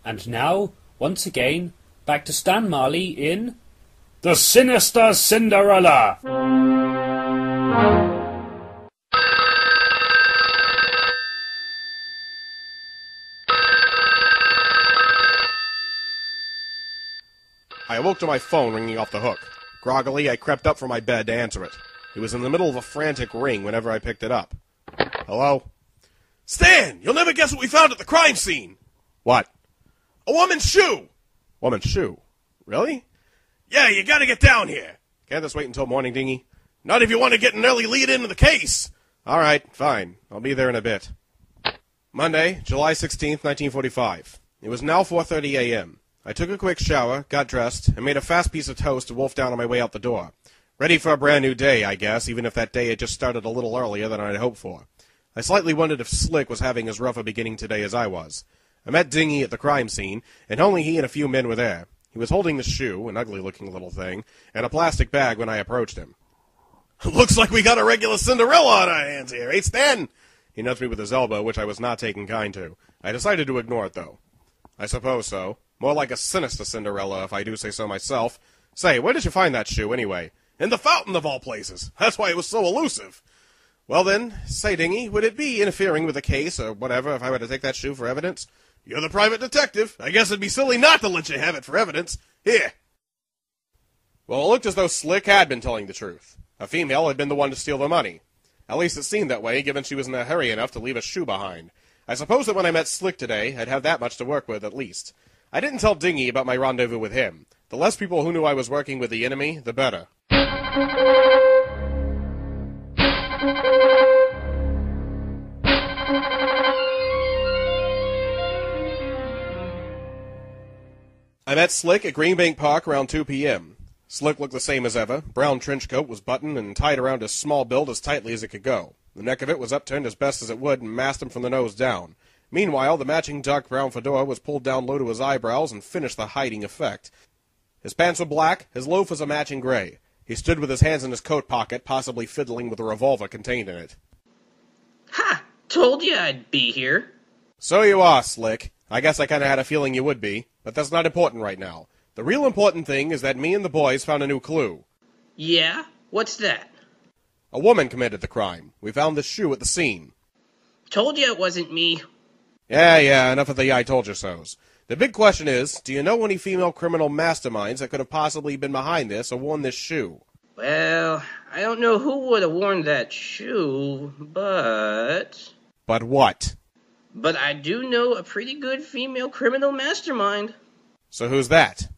And now, once again, back to Stan Marley in The Sinister Cinderella! I awoke to my phone ringing off the hook. Groggily, I crept up from my bed to answer it. It was in the middle of a frantic ring whenever I picked it up. Hello? Stan, you'll never guess what we found at the crime scene. What? A woman's shoe. Woman's shoe? Really? Yeah, you gotta get down here. Can't this wait until morning, Dingy? Not if you want to get an early lead into the case. All right, fine. I'll be there in a bit. Monday, July 16th, 1945. It was now 4:30 a.m. I took a quick shower, got dressed, and made a fast piece of toast to wolf down on my way out the door. Ready for a brand new day, I guess, even if that day had just started a little earlier than I'd hoped for. I slightly wondered if Slick was having as rough a beginning today as I was. I met Dingy at the crime scene, and only he and a few men were there. He was holding the shoe, an ugly-looking little thing, and a plastic bag when I approached him. Looks like we got a regular Cinderella on our hands here, eh, Stan? He nudged me with his elbow, which I was not taking kind to. I decided to ignore it, though. I suppose so. More like a sinister Cinderella, if I do say so myself. Say, where did you find that shoe, anyway? In the fountain, of all places. That's why it was so elusive. Well then, say, Dingy, would it be interfering with the case, or whatever, if I were to take that shoe for evidence? You're the private detective. I guess it'd be silly not to let you have it for evidence. Here. Well, it looked as though Slick had been telling the truth. A female had been the one to steal the money. At least it seemed that way, given she was in a hurry enough to leave a shoe behind. I suppose that when I met Slick today, I'd have that much to work with, at least. I didn't tell Dingy about my rendezvous with him. The less people who knew I was working with the enemy, the better. I met Slick at Greenbank Park around 2 p.m. Slick looked the same as ever. Brown trench coat was buttoned and tied around his small build as tightly as it could go. The neck of it was upturned as best as it would and masked him from the nose down. Meanwhile, the matching dark brown fedora was pulled down low to his eyebrows and finished the hiding effect. His pants were black, his loaf was a matching gray. He stood with his hands in his coat pocket, possibly fiddling with a revolver contained in it. Ha! Told you I'd be here. So you are, Slick. I guess I kinda had a feeling you would be, but that's not important right now. The real important thing is that me and the boys found a new clue. Yeah? What's that? A woman committed the crime. We found this shoe at the scene. Told you it wasn't me. Yeah, enough of the I told you so's. The big question is, do you know any female criminal masterminds that could have possibly been behind this or worn this shoe? Well, I don't know who would have worn that shoe, but... But what? But I do know a pretty good female criminal mastermind. So who's that?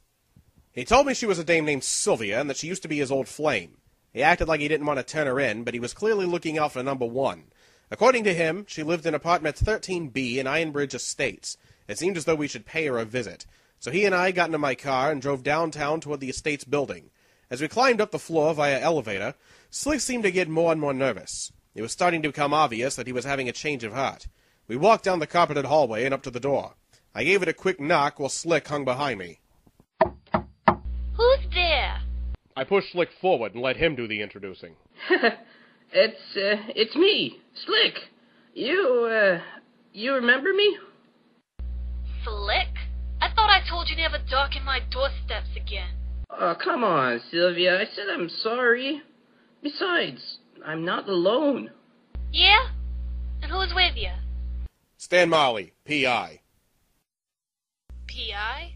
He told me she was a dame named Sylvia and that she used to be his old flame. He acted like he didn't want to turn her in, but he was clearly looking out for number one. According to him, she lived in apartment 13B in Ironbridge Estates. It seemed as though we should pay her a visit. So he and I got into my car and drove downtown toward the estate's building. As we climbed up the floor via elevator, Slick seemed to get more and more nervous. It was starting to become obvious that he was having a change of heart. We walked down the carpeted hallway and up to the door. I gave it a quick knock while Slick hung behind me. Who's there? I pushed Slick forward and let him do the introducing. It's me, Slick. You remember me? Slick? I thought I told you never darken my doorsteps again. Oh, come on, Sylvia. I said I'm sorry. Besides, I'm not alone. Yeah? And who's with you? Stan Marley, P.I. P.I.?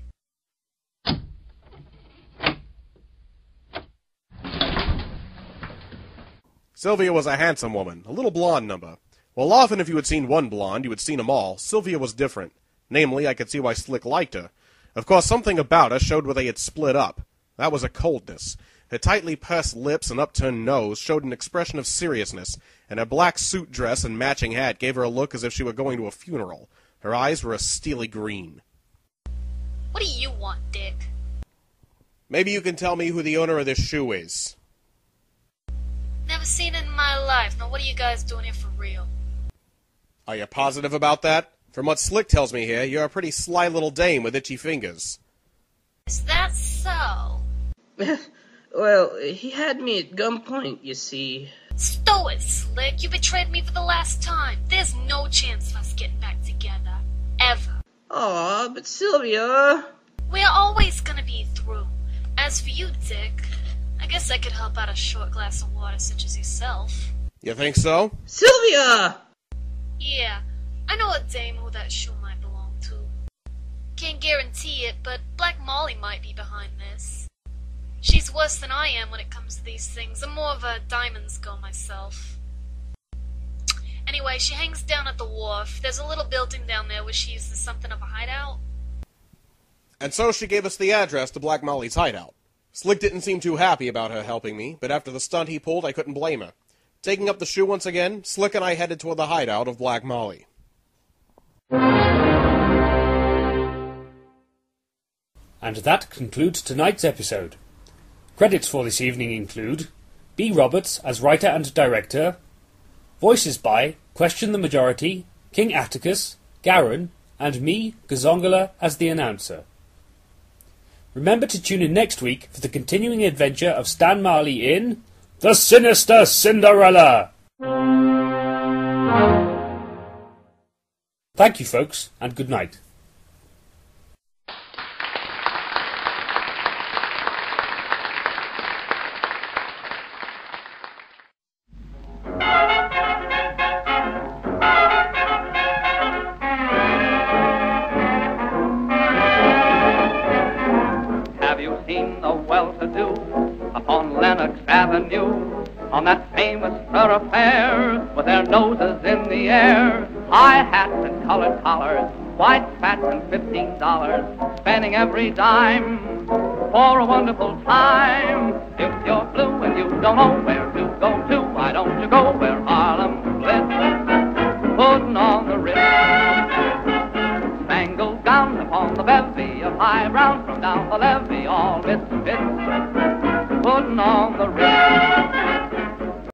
Sylvia was a handsome woman, a little blonde number. Well, often if you had seen one blonde, you had seen them all. Sylvia was different. Namely, I could see why Slick liked her. Of course, something about her showed where they had split up. That was a coldness. Her tightly pursed lips and upturned nose showed an expression of seriousness, and her black suit dress and matching hat gave her a look as if she were going to a funeral. Her eyes were a steely green. What do you want, Dick? Maybe you can tell me who the owner of this shoe is. Never seen it in my life. Now what are you guys doing here for real? Are you positive about that? From what Slick tells me here, you're a pretty sly little dame with itchy fingers. Is that so? Well, he had me at gunpoint, you see. Stow it, Slick. You betrayed me for the last time. There's no chance of us getting back together. Ever. Aw, but Sylvia... We're always gonna be through. As for you, Dick, I guess I could help out a short glass of water such as yourself. You think so? Sylvia! Yeah, I know a dame who that shoe might belong to. Can't guarantee it, but Black Molly might be behind this. She's worse than I am when it comes to these things. I'm more of a diamonds girl myself. Anyway, she hangs down at the wharf. There's a little building down there where she uses something of a hideout. And so she gave us the address to Black Molly's hideout. Slick didn't seem too happy about her helping me, but after the stunt he pulled, I couldn't blame her. Taking up the shoe once again, Slick and I headed toward the hideout of Black Molly. And that concludes tonight's episode. Credits for this evening include B. Roberts as writer and director, voices by Question the Majority, KingAtticus, Garrenn, and me, Gazongola, as the announcer. Remember to tune in next week for the continuing adventure of Stan Marley in The Sinister Cinderella! Thank you, folks, and good night. Well-to-do upon Lenox Avenue, on that famous thoroughfare, with their noses in the air, high hats and colored collars, white spats and $15, spending every dime for a wonderful time. If you're blue and you don't know where to go to, why don't you go where Harlem lives, putting on the Ritz, spangled gown upon the bevy of high brown from down the levee, all bits and bits, putting on the Ritz.